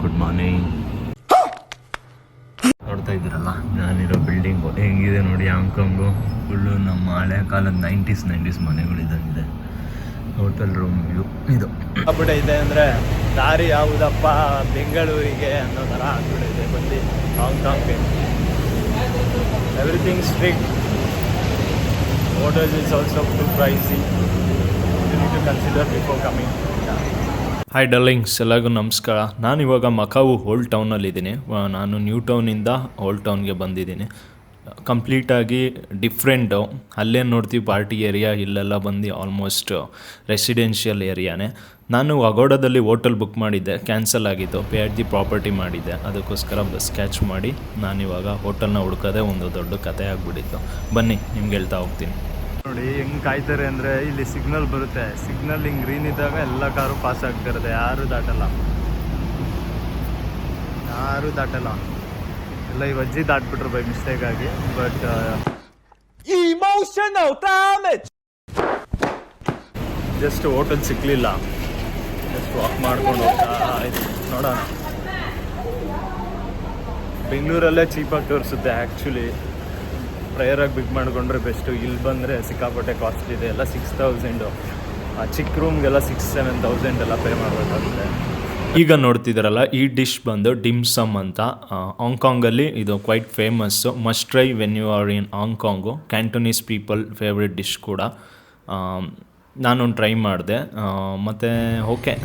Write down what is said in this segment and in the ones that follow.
Good morning. ನೋಡ್ತಾ ಇದ್ದೀರಲ್ಲ ನಾನಿರೋ ಬಿಲ್ಡಿಂಗು ಹೆಂಗಿದೆ ನೋಡಿ. ಹಾಂಗ್ಕಾಂಗು ಫುಲ್ಲು ನಮ್ಮ ಹಳೆ ಕಾಲದ 90s ಮನೆಗಳಿದ್ದಂಗಿದೆ. ಹೋಟೆಲ್ ರೂಮ್ ಇದು ಆಗ್ಬಿಟ್ಟಿದೆ ಅಂದರೆ ದಾರಿ ಯಾವುದಪ್ಪ ಬೆಂಗಳೂರಿಗೆ ಅನ್ನೋ ಥರ ಆಗ್ಬಿಟ್ಟಿದೆ. ಬಂದು ಹಾಂಗ್ಕಾಂಗ್ಗೆ everything strict. Hotels is also too pricey. You need to consider before coming. Hi darlings, ಎಲ್ಲರಿಗೂ ನಮಸ್ಕಾರ. ನಾನಿವಾಗ ಮಕಾವು ಓಲ್ಡ್ ಟೌನಲ್ಲಿದ್ದೀನಿ. ನಾನು ನ್ಯೂ ಟೌನಿಂದ ಓಲ್ಡ್ ಟೌನ್ಗೆ ಬಂದಿದ್ದೀನಿ. ಕಂಪ್ಲೀಟಾಗಿ ಡಿಫ್ರೆಂಟು. ಅಲ್ಲೇನು ನೋಡ್ತೀವಿ ಪಾರ್ಟಿ ಏರಿಯಾ, ಇಲ್ಲೆಲ್ಲ ಬಂದು ಆಲ್ಮೋಸ್ಟ್ ರೆಸಿಡೆನ್ಷಿಯಲ್ ಏರಿಯಾನೇ. ನಾನು ಅಗೋಡಾದಲ್ಲಿ ಹೋಟೆಲ್ ಬುಕ್ ಮಾಡಿದ್ದೆ, ಕ್ಯಾನ್ಸಲ್ ಆಗಿತ್ತು. ಪೇ ಅಟ್ ದಿ ಪ್ರಾಪರ್ಟಿ ಮಾಡಿದ್ದೆ, ಅದಕ್ಕೋಸ್ಕರ ಬಸ್ ಕ್ಯಾಚ್ ಮಾಡಿ ನಾನಿವಾಗ ಹೋಟೆಲ್ನ ಹುಡ್ಕೋದೇ ಒಂದು ದೊಡ್ಡ ಕತೆ ಆಗಿಬಿಟ್ಟಿತ್ತು. ಬನ್ನಿ ನಿಮ್ಗೆ ಹೇಳ್ತಾ ಹೋಗ್ತೀನಿ. ನೋಡಿ ಹೆಂಗೆ ಕಾಯ್ತಾರೆ ಅಂದರೆ ಇಲ್ಲಿ ಸಿಗ್ನಲ್ ಬರುತ್ತೆ. ಸಿಗ್ನಲ್ ಹಿಂಗೆ ಗ್ರೀನ್ ಇದ್ದಾಗ ಎಲ್ಲ ಕಾರು ಪಾಸ್ ಆಗ್ತಿರುತ್ತೆ. ಯಾರೂ ದಾಟಲ್ಲ ಎಲ್ಲ ಈ ಅಜ್ಜಿ ದಾಟ್ಬಿಟ್ರು ಬೈ ಮಿಸ್ಟೇಕ್ ಆಗಿ. But emotional damage. Just hotel ಸಿಕ್ಕಲಿಲ್ಲ, ಜಸ್ಟ್ ವಾಕ್ ಮಾಡ್ಕೊಂಡು ಹೋಗ್ತಾ ಇದ್ವಿ. ನೋಡೋಣ, ಬೆಂಗಳೂರಲ್ಲೇ ಚೀಪಾಗಿ ತೋರಿಸುತ್ತೆ ಆ್ಯಕ್ಚುಲಿ. ಪ್ರಯರಾಗಿ ಬಿಗ್ ಮಾಡಿಕೊಂಡ್ರೆ ಬೆಸ್ಟು. ಇಲ್ಲಿ ಬಂದರೆ ಸಿಕ್ಕಾಪಟ್ಟೆ ಕಾಸ್ಟ್ಲಿ ಇದೆ. ಎಲ್ಲ 6000, ಚಿಕ್ಕ ರೂಮ್ಗೆಲ್ಲ 6,000-7,000 ಎಲ್ಲ ಪೇ ಮಾಡಬೇಕಾಗುತ್ತೆ. ಈಗ ನೋಡ್ತಿದ್ದಾರಲ್ಲ, ಈ ಡಿಶ್ ಬಂದು ಡಿಮ್ಸಮ್ ಅಂತ. ಹಾಂಗ್ಕಾಂಗಲ್ಲಿ ಇದು quite famous. Must try when you are in Hong Kong. Cantonese people favourite dish ಕೂಡ. ನಾನೊಂದು ಟ್ರೈ ಮಾಡಿದೆ. ಮತ್ತು ಓಕೆ,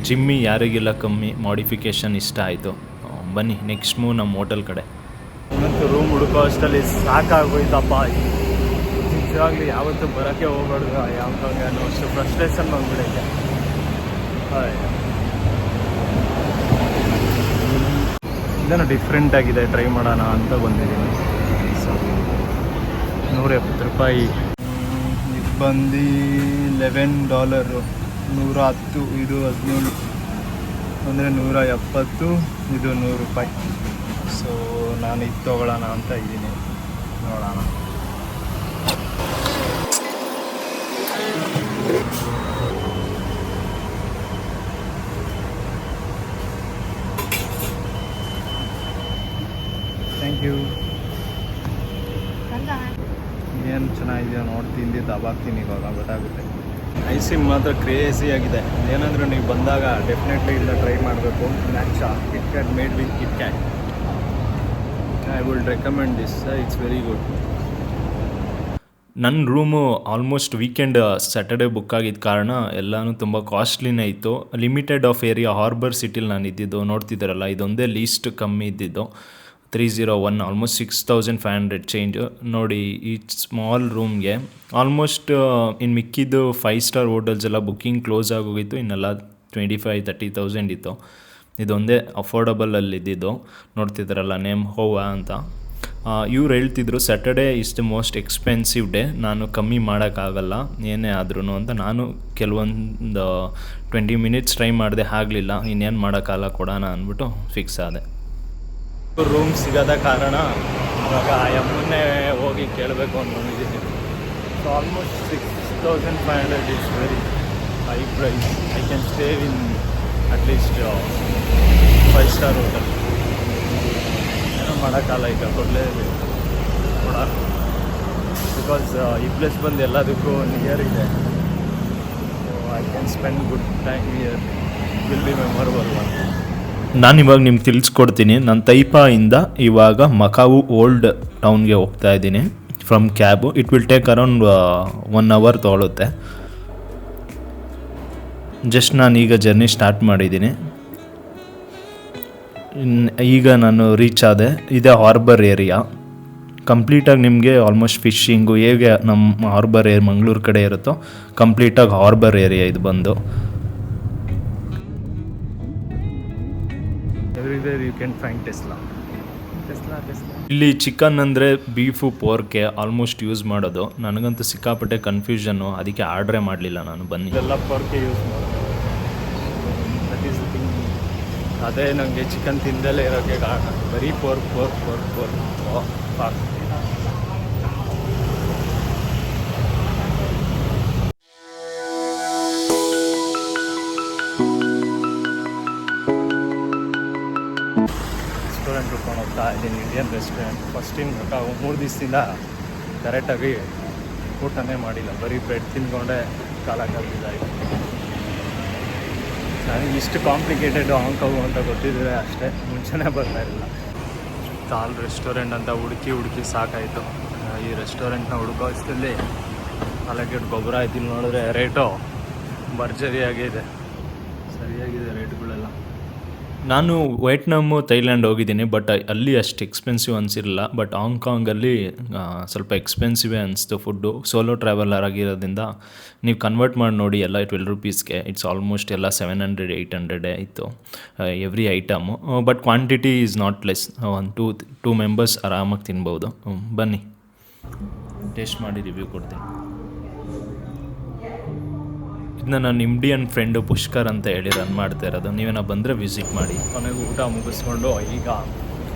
ಜಿಮ್ಮಿ ಯಾರಿಗೆಲ್ಲ ಕಮ್ಮಿ ಮಾಡಿಫಿಕೇಷನ್ ಇಷ್ಟ ಆಯಿತು. ಬನ್ನಿ ನೆಕ್ಸ್ಟ್ ಮೂವ್ ನಮ್ಮ ಹೋಟೆಲ್ ಕಡೆ. ಇನ್ನಂತೂ ರೂಮ್ ಹುಡುಕೋ ಅಷ್ಟಲ್ಲಿ ಸಾಕಾಗೋಯ್ತಪ್ಪ. ನಿಜವಾಗ್ಲಿ ಯಾವತ್ತೂ ಬರೋಕ್ಕೆ ಹೋಗ್ಬಾರ್ದು ಹಾಂಗ್ಕಾಂಗ್ ಅನ್ನೋ ಅಷ್ಟು ಫ್ರಸ್ಟ್ರೇಷನ್ ಬಂದ್ಬಿಡೈತೆ. ಇದೇನೋ ಡಿಫ್ರೆಂಟ್ ಆಗಿದೆ, ಟ್ರೈ ಮಾಡೋಣ ಅಂತ ಬಂದಿದ್ದೀನಿ. ಸೊ $170. ಇದು ಬಂದು $11, 110, ಇದು 17, ಅಂದರೆ 170, ಇದು $100. ಸೊ ನಾನು ಇದು ತೊಗೊಳ್ಳೋಣ ಅಂತ ಇದ್ದೀನಿ, ನೋಡೋಣ. Thank you. ಏನು ಚೆನ್ನಾಗಿದೆ ನೋಡಿ, ತಿಂದು ದಬಾಕ್ತೀನಿ ಇವಾಗ, ಗೊತ್ತಾಗುತ್ತೆ. ಐಸಿಮ್ ಮಾತ್ರ ಕ್ರೇಜಿ ಆಗಿದೆ. ಏನಂದ್ರೆ ನೀವು ಬಂದಾಗ ಡೆಫಿನೆಟ್ಲಿ ಇಲ್ಲ ಟ್ರೈ ಮಾಡಬೇಕು. Matcha KitKat made with KitKat. I would recommend this, it's very good. ನನ್ನ room almost weekend Saturday book ಆಗಿದ್ದ ಕಾರಣ ಎಲ್ಲನೂ ತುಂಬ ಕಾಸ್ಟ್ಲಿನೇ ಇತ್ತು. ಲಿಮಿಟೆಡ್ ಆಫ್ ಏರಿಯಾ ಹಾರ್ಬರ್ ಸಿಟಿಲಿ ನಾನು ಇದ್ದಿದ್ದು. ನೋಡ್ತಿದ್ದಾರಲ್ಲ, ಇದೊಂದೇ ಲೀಸ್ಟ್ ಕಮ್ಮಿ ಇದ್ದಿದ್ದು. 301, ಆಲ್ಮೋಸ್ಟ್ 6,500 ಚೇಂಜ್. ನೋಡಿ ಈ ಸ್ಮಾಲ್ ರೂಮ್ಗೆ ಆಲ್ಮೋಸ್ಟ್ ಇನ್ನು ಮಿಕ್ಕಿದ್ದು 5 ಸ್ಟಾರ್ ಹೋಟೆಲ್ಸ್ ಎಲ್ಲ ಬುಕ್ಕಿಂಗ್ ಕ್ಲೋಸ್ ಆಗೋಗಿತ್ತು. ಇನ್ನೆಲ್ಲ 25,000-30,000 ಇತ್ತು. ಇದೊಂದೇ ಅಫೋರ್ಡಬಲಲ್ಲಿ ಇದ್ದಿದ್ದು. ನೋಡ್ತಿದ್ದಾರಲ್ಲ, ನೇಮ್ ಹೋವಾ ಅಂತ. ಇವ್ರು ಹೇಳ್ತಿದ್ರು Saturday is the most expensive day, ನಾನು ಕಮ್ಮಿ ಮಾಡೋಕ್ಕಾಗಲ್ಲ ಏನೇ ಆದ್ರೂ ಅಂತ. ನಾನು ಕೆಲವೊಂದು 20 ಮಿನಿಟ್ಸ್ ಟ್ರೈ ಮಾಡಿದೆ, ಆಗಲಿಲ್ಲ. ಇನ್ನೇನು ಮಾಡೋಕ್ಕಾಗಲ್ಲ, ಕೊಡೋಣ ಅಂದ್ಬಿಟ್ಟು ಫಿಕ್ಸ್ ಆದೆ. ರೂಮ್ ಸಿಗೋದ ಕಾರಣ ಇವಾಗ ಯಮ್ಮನ್ನೇ ಹೋಗಿ ಕೇಳಬೇಕು ಅಂದ್ಕೊಂಡಿದ್ದೀನಿ. So almost 6,500 is very high price. I can stay in at least 5 star hotel. ಏನೋ ಮಾಡೋಕ್ಕಲ್ಲ, ಈಗ ಕೊಡಲೇಬೇಕು, ಕೊಡೋಣ. ಬಿಕಾಸ್ ಈ ಪ್ಲೇಸ್ ಬಂದು ಎಲ್ಲದಕ್ಕೂ ನಿಯರ್ ಇದೆ. So I can spend good time here. Will be memorable one. ನಾನಿವಾಗ ನಿಮ್ಗೆ ತಿಳಿಸ್ಕೊಡ್ತೀನಿ. ನಾನು ತೈಪಾಯಿಂದ ಇವಾಗ ಮಕಾವು ಓಲ್ಡ್ ಟೌನ್ಗೆ ಹೋಗ್ತಾ ಇದ್ದೀನಿ from cab. It will take around 1 hour ತೊಗೊಳುತ್ತೆ. ಜಸ್ಟ್ ನಾನೀಗ ಜರ್ನಿ ಸ್ಟಾರ್ಟ್ ಮಾಡಿದ್ದೀನಿ. ಈಗ ನಾನು ರೀಚ್ ಆದೆ. ಇದೇ ಹಾರ್ಬರ್ ಏರಿಯಾ. ಕಂಪ್ಲೀಟಾಗಿ ನಿಮಗೆ ಆಲ್ಮೋಸ್ಟ್ ಫಿಶಿಂಗು ಹೇಗೆ ನಮ್ಮ ಹಾರ್ಬರ್ ಮಂಗಳೂರು ಕಡೆ ಇರುತ್ತೋ, ಕಂಪ್ಲೀಟಾಗಿ ಹಾರ್ಬರ್ ಏರಿಯಾ ಇದು ಬಂದು. Everywhere you can find Tesla. ಇಲ್ಲಿ ಚಿಕನ್ ಅಂದರೆ ಬೀಫು, ಪೋರ್ಕೆ ಆಲ್ಮೋಸ್ಟ್ ಯೂಸ್ ಮಾಡೋದು. ನನಗಂತೂ ಸಿಕ್ಕಾಪಟ್ಟೆ ಕನ್ಫ್ಯೂಷನ್ನು, ಅದಕ್ಕೆ ಆರ್ಡ್ರೇ ಮಾಡಲಿಲ್ಲ ನಾನು. ಬನ್ನಿ, ಎಲ್ಲ ಪೋರ್ಕೆ ಯೂಸ್ ಮಾಡೋದು. That is the thing. ಅದೇ ನನಗೆ ಚಿಕನ್ ತಿಂದಲೇ ಇರೋಕ್ಕೆ ಕಾರಣ. ಬರೀ ಪೋರ್ಕ್. ರೆಸ್ಟೋರೆಂಟ್ ಹುಡ್ಕೊಂಡು ಹೋಗ್ತಾ ಇದ್ದೀನಿ, ಇಂಡಿಯನ್ ರೆಸ್ಟೋರೆಂಟ್. ಫಸ್ಟ್ ಟೈಮ್ 3 ದಿವಸದಿಂದ ಕರೆಕ್ಟಾಗಿ ಊಟನೇ ಮಾಡಿಲ್ಲ, ಬರೀ ಬ್ರೆಡ್ ತಿಂದ್ಕೊಂಡೆ ಕಾಲ ಕಳೆದಿದ್ದಾಯಿತು. ನನಗೆ ಇಷ್ಟು ಕಾಂಪ್ಲಿಕೇಟೆಡ್ ಹಾಂಗ್ಕಾಂಗ್ ಅಂತ ಗೊತ್ತಿದ್ರೆ ಅಷ್ಟೇ, ಮುಂಚೆನೇ ಬರ್ತಾ ಇರಲಿಲ್ಲ. ತಾಲ್ ರೆಸ್ಟೋರೆಂಟ್ ಅಂತ ಹುಡುಕಿ ಸಾಕಾಯಿತು. ಈ ರೆಸ್ಟೋರೆಂಟ್ನ ಹುಡುಕೋ ಅಷ್ಟರಲ್ಲಿ ಅಲ್ಲಕ್ಕೆ ಗೊಬ್ಬರ ಆಯ್ತು. ಇಲ್ಲಿ ನೋಡಿದ್ರೆ ರೇಟು ಭರ್ಜರಿಯಾಗಿದೆ, ಸರಿಯಾಗಿದೆ ರೇಟ್ಗಳೆಲ್ಲ. ನಾನು ವಿಯೆಟ್ನಾಮು, ಥೈಲ್ಯಾಂಡ್ ಹೋಗಿದ್ದೀನಿ, ಬಟ್ ಅಲ್ಲಿ ಅಷ್ಟು ಎಕ್ಸ್ಪೆನ್ಸಿವ್ ಅನಿಸಿರಲಿಲ್ಲ. ಬಟ್ ಹಾಂಗ್ಕಾಂಗಲ್ಲಿ ಸ್ವಲ್ಪ ಎಕ್ಸ್ಪೆನ್ಸಿವೇ ಅನಿಸ್ತು ಫುಡ್ಡು. ಸೋಲೋ ಟ್ರಾವೆಲರ್ ಆಗಿರೋದ್ರಿಂದ ನೀವು ಕನ್ವರ್ಟ್ ಮಾಡಿ ನೋಡಿ ಎಲ್ಲ 12 ರೂಪೀಸ್ಗೆ. ಇಟ್ಸ್ ಆಲ್ಮೋಸ್ಟ್ ಎಲ್ಲ 700-800 ಇತ್ತು every item. But quantity is not less. ಒಂದು ಟೂ ಮೆಂಬರ್ಸ್ ಆರಾಮಾಗಿ ತಿನ್ಬೋದು. ಬನ್ನಿ ಟೇಸ್ಟ್ ಮಾಡಿ ರಿವ್ಯೂ ಕೊಡ್ತೀನಿ. ಇದನ್ನ ನನ್ನ ಇಂಡಿಯನ್ ಫ್ರೆಂಡು ಪುಷ್ಕರ್ ಅಂತ ಹೇಳಿ ರನ್ ಮಾಡ್ತಾ ಇರೋದು. ನೀವೇನೋ ಬಂದರೆ ವಿಸಿಟ್ ಮಾಡಿ. ಕೊನೆಗೆ ಊಟ ಮುಗಿಸ್ಕೊಂಡು ಈಗ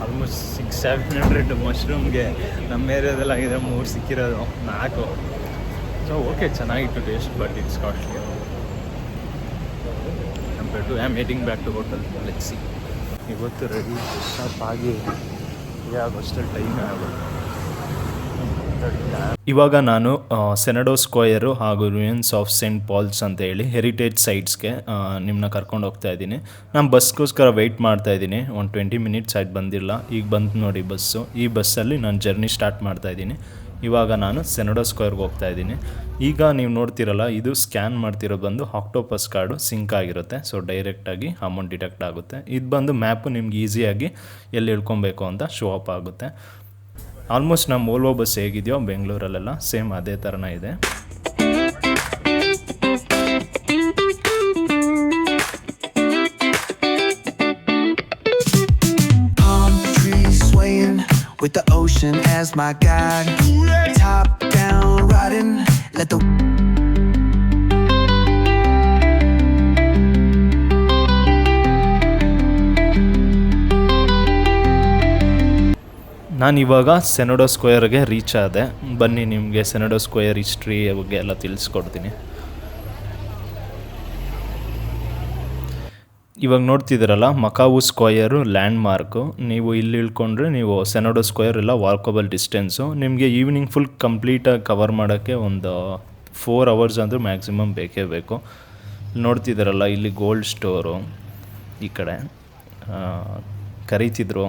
ಆಲ್ಮೋಸ್ಟ್ 600-700 ಮಶ್ರೂಮ್ಗೆ ನಮ್ಮ ಏರಿಯಾದಲ್ಲಾಗಿದೆ 3 ಸಿಕ್ಕಿರೋದು 4. ಸೊ ಓಕೆ, ಚೆನ್ನಾಗಿತ್ತು taste, but it's costly compare to I am heading back to hotel. Let's see. ಇವತ್ತು ರೆಡಿ ಫ್ರೆಶ್ ಆಗಿ ಆಗೋಷ್ಟರಲ್ಲಿ ಟೈಮ್ ಆಗೋದು. ಇವಾಗ ನಾನು ಸೆನಡೋ ಸ್ಕ್ವಯರು ಹಾಗೂ ರೂಯನ್ಸ್ ಆಫ್ ಸೆಂಟ್ ಪಾಲ್ಸ್ ಅಂತ ಹೇಳಿ ಹೆರಿಟೇಜ್ ಸೈಟ್ಸ್ಗೆ ನಿಮ್ಮನ್ನ ಕರ್ಕೊಂಡು ಹೋಗ್ತಾ ಇದ್ದೀನಿ. ನಾನು ಬಸ್ಗೋಸ್ಕರ ವೆಯ್ಟ್ ಮಾಡ್ತಾ ಇದ್ದೀನಿ. ಒಂದು 20 ಮಿನಿಟ್ಸ್ ಆಯ್ತು ಬಂದಿಲ್ಲ. ಈಗ ಬಂತು ನೋಡಿ ಬಸ್ಸು. ಈ ಬಸ್ಸಲ್ಲಿ ನಾನು ಜರ್ನಿ ಸ್ಟಾರ್ಟ್ ಮಾಡ್ತಾ ಇದ್ದೀನಿ. ಇವಾಗ ನಾನು ಸೆನಡೋ ಸ್ಕ್ವೇರ್ಗೆ ಹೋಗ್ತಾ ಇದ್ದೀನಿ. ಈಗ ನೀವು ನೋಡ್ತಿರಲ್ಲ, ಇದು ಸ್ಕ್ಯಾನ್ ಮಾಡ್ತಿರೋದು ಬಂದು ಆಕ್ಟೋಪಸ್ ಕಾರ್ಡು ಸಿಂಕ್ ಆಗಿರುತ್ತೆ. ಸೊ ಡೈರೆಕ್ಟಾಗಿ ಅಮೌಂಟ್ ಡಿಟೆಕ್ಟ್ ಆಗುತ್ತೆ. ಇದು ಬಂದು ಮ್ಯಾಪು ನಿಮ್ಗೆ ಈಸಿಯಾಗಿ ಎಲ್ಲಿ ಇಳ್ಕೊಬೇಕು ಅಂತ ಶೋ ಅಪ್ ಆಗುತ್ತೆ. ಆಲ್ಮೋಸ್ಟ್ ನಮ್ಮ ಓಲ್ವೋ ಬಸ್ ಹೇಗಿದೆಯೋ ಬೆಂಗಳೂರಲ್ಲೆಲ್ಲ ಸೇಮ್ ಅದೇ ಥರನೇ ಇದೆ. With the ocean as my guide, top down riding, let the ನಾನಿವಾಗ ಸೆನಡೋ ಸ್ಕ್ವೇರ್ಗೆ ರೀಚ್ ಆದೆ. ಬನ್ನಿ ನಿಮಗೆ ಸೆನಡೋ ಸ್ಕ್ವೇರ್ ಹಿಸ್ಟ್ರಿ ಬಗ್ಗೆ ಎಲ್ಲ ತಿಳಿಸ್ಕೊಡ್ತೀನಿ. ಇವಾಗ ನೋಡ್ತಿದ್ದೀರಲ್ಲ, ಮಕಾವು ಸ್ಕ್ವಯರು ಲ್ಯಾಂಡ್ ಮಾರ್ಕು. ನೀವು ಇಲ್ಲಿ ಇಳ್ಕೊಂಡ್ರೆ ನೀವು ಸೆನಡೋ ಸ್ಕ್ವೇರ್ ಎಲ್ಲ ವಾಕಬಲ್ ಡಿಸ್ಟೆನ್ಸು. ನಿಮಗೆ ಈವ್ನಿಂಗ್ ಫುಲ್ ಕಂಪ್ಲೀಟಾಗಿ ಕವರ್ ಮಾಡೋಕ್ಕೆ ಒಂದು 4 ಅವರ್ಸ್ ಅಂದರೂ ಮ್ಯಾಕ್ಸಿಮಮ್ ಬೇಕೇ ಬೇಕು. ನೋಡ್ತಿದ್ದೀರಲ್ಲ, ಇಲ್ಲಿ ಗೋಲ್ಡ್ ಸ್ಟೋರು ಈ ಕಡೆ ಕರೀತಿದ್ರು.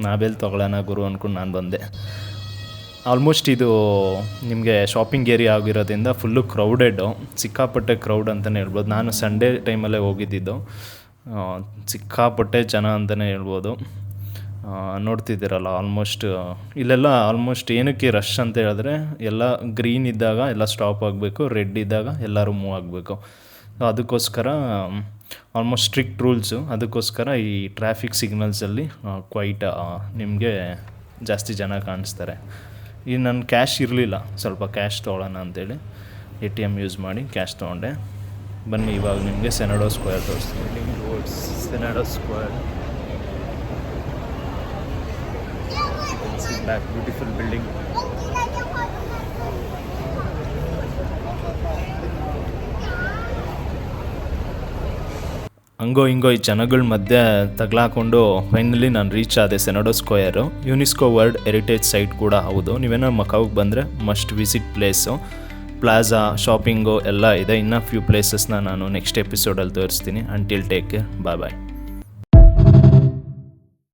ನಾವೆಲ್ಲಿ ತೊಗೊಳ್ಳೋಣ ಗುರು ಅಂದ್ಕೊಂಡು ನಾನು ಬಂದೆ. ಆಲ್ಮೋಸ್ಟ್ ಇದು ನಿಮಗೆ ಶಾಪಿಂಗ್ ಏರಿಯಾ ಆಗಿರೋದ್ರಿಂದ ಫುಲ್ಲು ಕ್ರೌಡೆಡ್ಡು, ಸಿಕ್ಕಾಪಟ್ಟೆ ಕ್ರೌಡ್ ಅಂತಲೇ ಹೇಳ್ಬೋದು. ನಾನು ಸಂಡೇ ಟೈಮಲ್ಲೇ ಹೋಗಿದ್ದಿದ್ದು. ಸಿಕ್ಕಾಪಟ್ಟೆ ಜನ ಅಂತಲೇ ಹೇಳ್ಬೋದು. ನೋಡ್ತಿದ್ದೀರಲ್ಲ, ಆಲ್ಮೋಸ್ಟ್ ಇಲ್ಲೆಲ್ಲ ಆಲ್ಮೋಸ್ಟ್ ಏನಕ್ಕೆ ರಶ್ ಅಂತ ಹೇಳಿದ್ರೆ, ಎಲ್ಲ ಗ್ರೀನ್ ಇದ್ದಾಗ ಎಲ್ಲ ಸ್ಟಾಪ್ ಆಗಬೇಕು, ರೆಡ್ ಇದ್ದಾಗ ಎಲ್ಲರೂ ಮೂವ್ ಆಗಬೇಕು. ಅದಕ್ಕೋಸ್ಕರ ಆಲ್ಮೋಸ್ಟ್ ಸ್ಟ್ರಿಕ್ಟ್ ರೂಲ್ಸು. ಅದಕ್ಕೋಸ್ಕರ ಈ ಟ್ರಾಫಿಕ್ ಸಿಗ್ನಲ್ಸಲ್ಲಿ ಕ್ವೈಟ್ ನಿಮಗೆ ಜಾಸ್ತಿ ಜನ ಕಾಣಿಸ್ತಾರೆ. ಈ ನನ್ನ ಕ್ಯಾಶ್ ಇರಲಿಲ್ಲ, ಸ್ವಲ್ಪ ಕ್ಯಾಶ್ ತೊಗೊಳ್ಳೋಣ ಅಂತೇಳಿ ATM ಯೂಸ್ ಮಾಡಿ ಕ್ಯಾಶ್ ತೊಗೊಂಡೆ. ಬನ್ನಿ ಇವಾಗ ನಿಮಗೆ ಸೆನಡೋ ಸ್ಕ್ವೇರ್ ತೋರಿಸ್ತೀನಿ. Roads Senado Square, back beautiful building. ಹಂಗೋ ಹಿಂಗೋ ಈ ಜನಗಳ ಮಧ್ಯೆ ತಗ್ಲಾಕೊಂಡು ಫೈನಲಿ ನಾನು ರೀಚ್ ಆದೆ Senado Square. UNESCO world heritage site ಕೂಡ ಹೌದು. ನೀವೇನೋ ಮಕಾವಿಗೆ ಬಂದರೆ must visit place. Plaza, shopping ಎಲ್ಲ ಇದೆ. ಇನ್ನೂ ಫ್ಯೂ ಪ್ಲೇಸಸ್ನ ನಾನು ನೆಕ್ಸ್ಟ್ ಎಪಿಸೋಡಲ್ಲಿ ತೋರಿಸ್ತೀನಿ. ಅಂಟಿಲ್ ಟೇಕ್ ಕೇರ್, ಬಾಯ್.